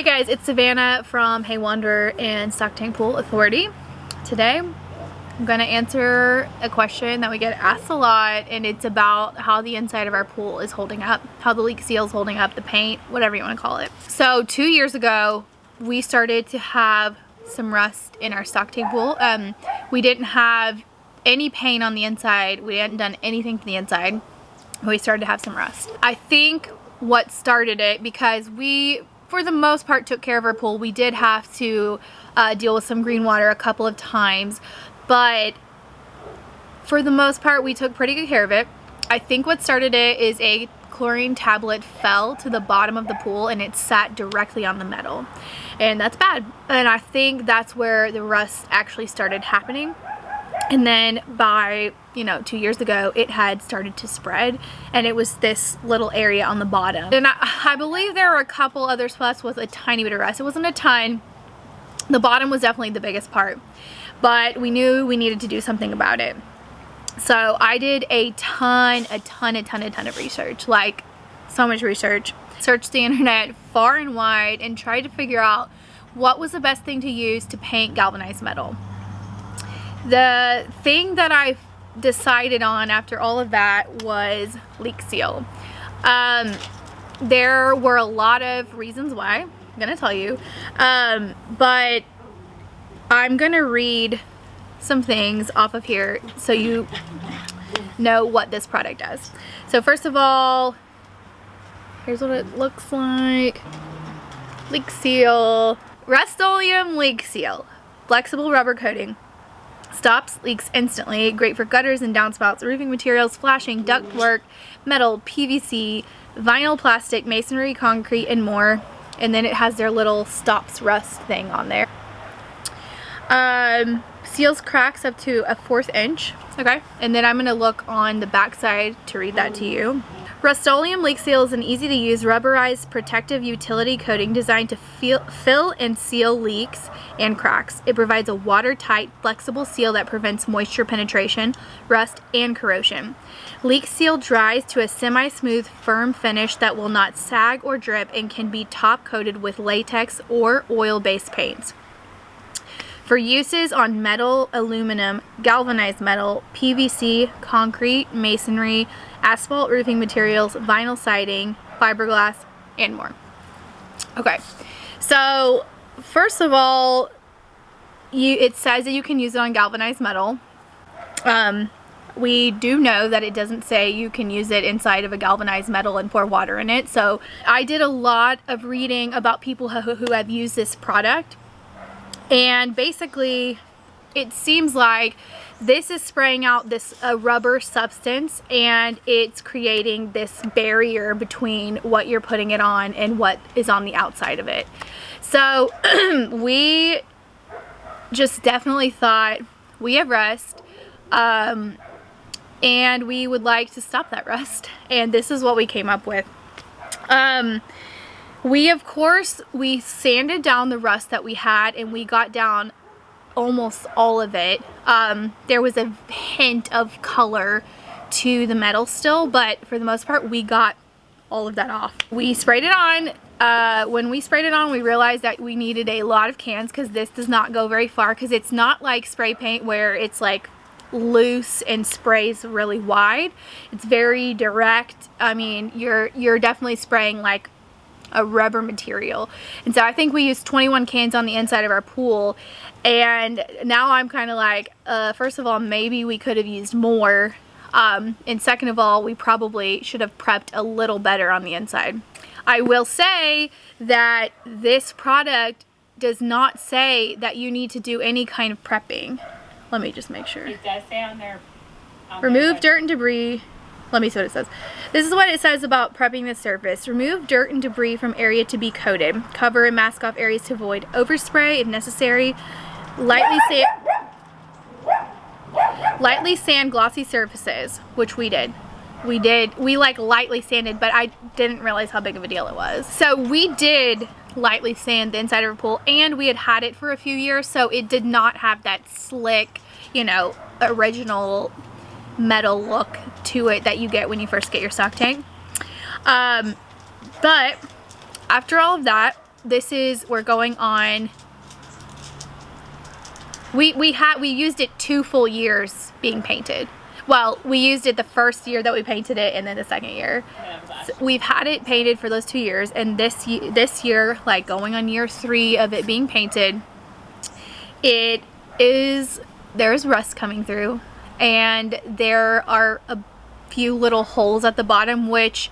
Hey guys, it's Savannah from Hey Wanderer and Stock Tank Pool Authority. Today I'm gonna answer a question that we get asked a lot, and it's about how the inside of our pool is holding up, how the leak seal is holding up, the paint, whatever you want to call it. So 2 years ago we started to have some rust in our stock tank pool. We didn't have any paint on the inside, we hadn't done anything to the inside, we started to have some rust. I think what started it, because we for the most part took care of our pool. We did have to deal with some green water a couple of times, but for the most part we took pretty good care of it. I think what started it is a chlorine tablet fell to the bottom of the pool and it sat directly on the metal, and that's bad. And I think that's where the rust actually started happening. And then by, 2 years ago, it had started to spread, and it was this little area on the bottom. And I believe there were a couple other spots with a tiny bit of rust. It wasn't a ton. The bottom was definitely the biggest part, but we knew we needed to do something about it. So I did a ton of research, like so much research. Searched the internet far and wide and tried to figure out what was the best thing to use to paint galvanized metal. The thing that I decided on after all of that was leak seal. There were a lot of reasons why, I'm gonna tell you, but I'm gonna read some things off of here so you know what this product does. So first of all, here's what it looks like. Leak seal, Rust-Oleum leak seal, flexible rubber coating. Stops leaks instantly, great for gutters and downspouts, roofing materials, flashing, ductwork, metal, PVC, vinyl, plastic, masonry, concrete, and more. And then it has their little stops rust thing on there. Seals cracks up to a 1/4 inch. Okay, and then I'm gonna look on the back side to read that to you. Rust-Oleum leak seal is an easy to use rubberized protective utility coating designed to fill and seal leaks and cracks. It provides a watertight, flexible seal that prevents moisture penetration, rust, and corrosion. Leak seal dries to a semi-smooth, firm finish that will not sag or drip and can be top coated with latex or oil-based paints. For uses on metal, aluminum, galvanized metal, PVC, concrete, masonry, asphalt roofing materials, vinyl siding, fiberglass, and more. Okay, so first of all, it says that you can use it on galvanized metal. We do know that it doesn't say you can use it inside of a galvanized metal and pour water in it. So I did a lot of reading about people who have used this product. And basically, it seems like this is spraying out this rubber substance, and it's creating this barrier between what you're putting it on and what is on the outside of it. So we just definitely thought, we have rust, and we would like to stop that rust. And this is what we came up with. We sanded down the rust that we had, and we got down almost all of it. There was a hint of color to the metal still, but for the most part we got all of that off. We sprayed it on. When we sprayed it on, we realized that we needed a lot of cans, because this does not go very far, because it's not like spray paint where it's like loose and sprays really wide. It's very direct. I mean, you're definitely spraying like a rubber material. And so I think we used 21 cans on the inside of our pool, and now I'm kind of like, first of all, maybe we could have used more, and second of all, we probably should have prepped a little better on the inside. I will say that this product does not say that you need to do any kind of prepping. Let me just make sure. It does say on there. Remove dirt and debris. Let me see what it says. This is what it says about prepping the surface. Remove dirt and debris from area to be coated. Cover and mask off areas to avoid overspray if necessary. Lightly sand glossy surfaces, which we did. We like lightly sanded, but I didn't realize how big of a deal it was. So we did lightly sand the inside of our pool, and we had it for a few years, so it did not have that slick, original metal look to it that you get when you first get your stock tank. But after all of that, we're going on, we used it 2 full years being painted. Well, we used it the first year that we painted it, and then the second year. So we've had it painted for those 2 years, and this year, like going on year 3 of it being painted, there's rust coming through, and there are a few little holes at the bottom, which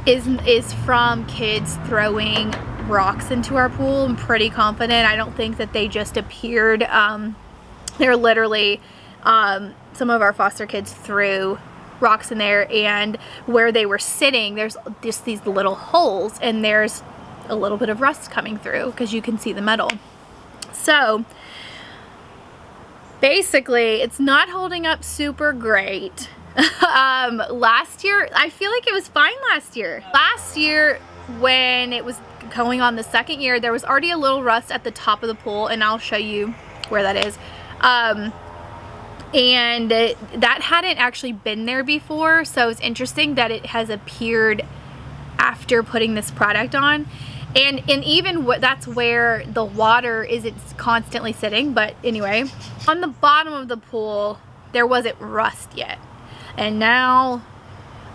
is from kids throwing rocks into our pool. I'm pretty confident. I don't think that they just appeared. They're literally, some of our foster kids threw rocks in there, and where they were sitting, there's just these little holes, and there's a little bit of rust coming through because you can see the metal. So basically, it's not holding up super great. Last year, I feel like it was fine last year. Last year, when it was going on the second year, there was already a little rust at the top of the pool, and I'll show you where that is. And that hadn't actually been there before, so it's interesting that it has appeared after putting this product on. And even that's where the water isn't constantly sitting. But anyway, on the bottom of the pool, there wasn't rust yet, and now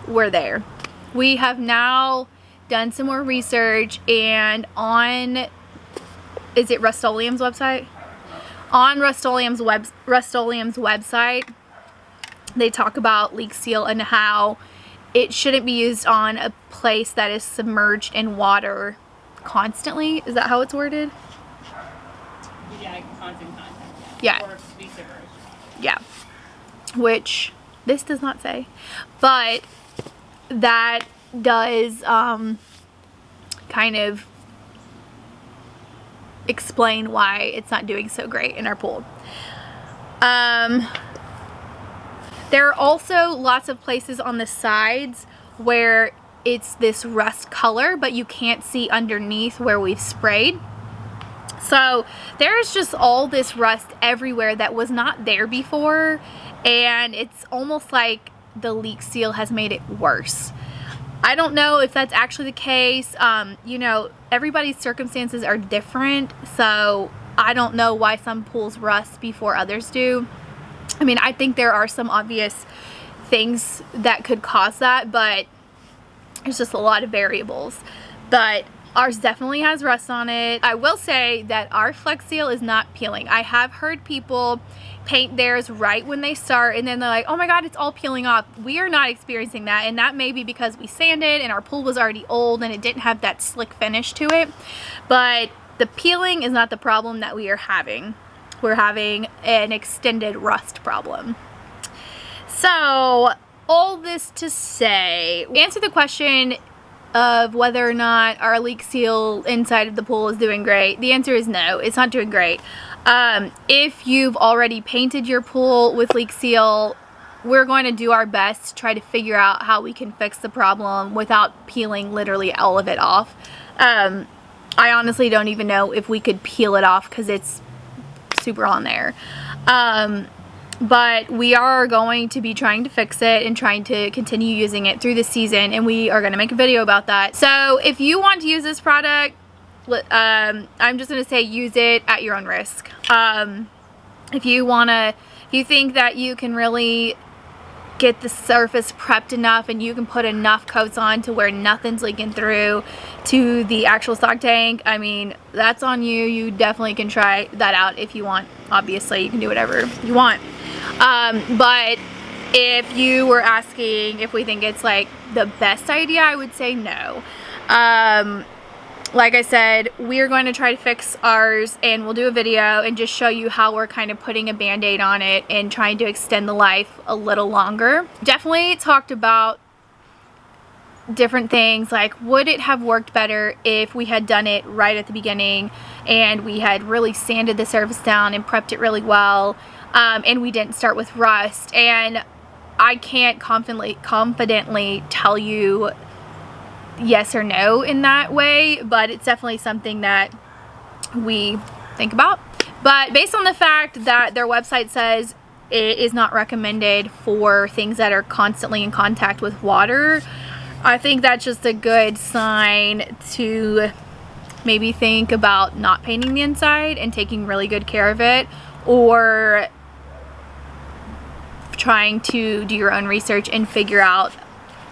we're there. We have now done some more research, and on, is it Rust-Oleum's website? On Rust-Oleum's website, they talk about leak seal and how it shouldn't be used on a place that is submerged in water constantly. Is that how it's worded? Yeah, constant contact. Yeah. Or to be submerged. Yeah. Which this does not say, but that does kind of explain why it's not doing so great in our pool. There are also lots of places on the sides where it's this rust color, but you can't see underneath where we've sprayed. So there's just all this rust everywhere that was not there before, and it's almost like the leak seal has made it worse. I don't know if that's actually the case. You know, everybody's circumstances are different, so I don't know why some pools rust before others do. I mean, I think there are some obvious things that could cause that, but there's just a lot of variables. But ours definitely has rust on it. I will say that our Flex Seal is not peeling. I have heard people paint theirs right when they start, and then they're like, oh my god, it's all peeling off. We are not experiencing that, and that may be because we sanded and our pool was already old and it didn't have that slick finish to it. But the peeling is not the problem that we are having. We're having an extended rust problem. So all this to say, answer the question of whether or not our leak seal inside of the pool is doing great. The answer is no, it's not doing great. If you've already painted your pool with leak seal, we're going to do our best to try to figure out how we can fix the problem without peeling literally all of it off. I honestly don't even know if we could peel it off because it's super on there. But we are going to be trying to fix it and trying to continue using it through the season, and we are going to make a video about that. So if you want to use this product, I'm just going to say use it at your own risk. If you think that you can really get the surface prepped enough and you can put enough coats on to where nothing's leaking through to the actual stock tank, I mean, that's on you. You definitely can try that out if you want. Obviously, you can do whatever you want. But if you were asking if we think it's like the best idea, I would say no. Like I said, we're going to try to fix ours, and we'll do a video and just show you how we're kind of putting a band-aid on it and trying to extend the life a little longer. Definitely talked about different things like, would it have worked better if we had done it right at the beginning and we had really sanded the surface down and prepped it really well, and we didn't start with rust. And I can't confidently tell you yes or no in that way, but it's definitely something that we think about. But based on the fact that their website says it is not recommended for things that are constantly in contact with water, I think that's just a good sign to maybe think about not painting the inside and taking really good care of it, or trying to do your own research and figure out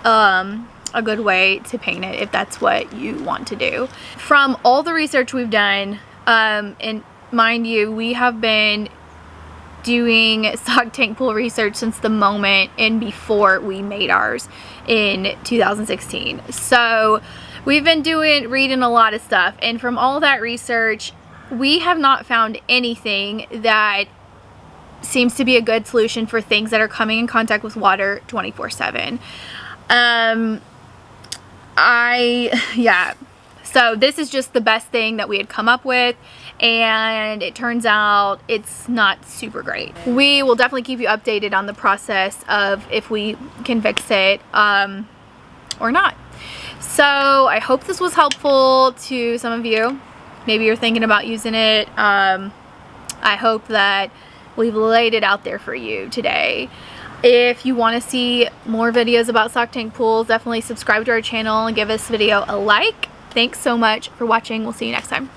a good way to paint it if that's what you want to do. From all the research we've done, and mind you, we have been doing stock tank pool research since the moment and before we made ours in 2016. So we've been reading a lot of stuff, and from all that research, we have not found anything that seems to be a good solution for things that are coming in contact with water 24/7. So this is just the best thing that we had come up with, and it turns out it's not super great. We will definitely keep you updated on the process of if we can fix it or not. So I hope this was helpful to some of you. Maybe you're thinking about using it. I hope that we've laid it out there for you today. If you want to see more videos about stock tank pools, definitely subscribe to our channel and give this video a like. Thanks so much for watching. We'll see you next time.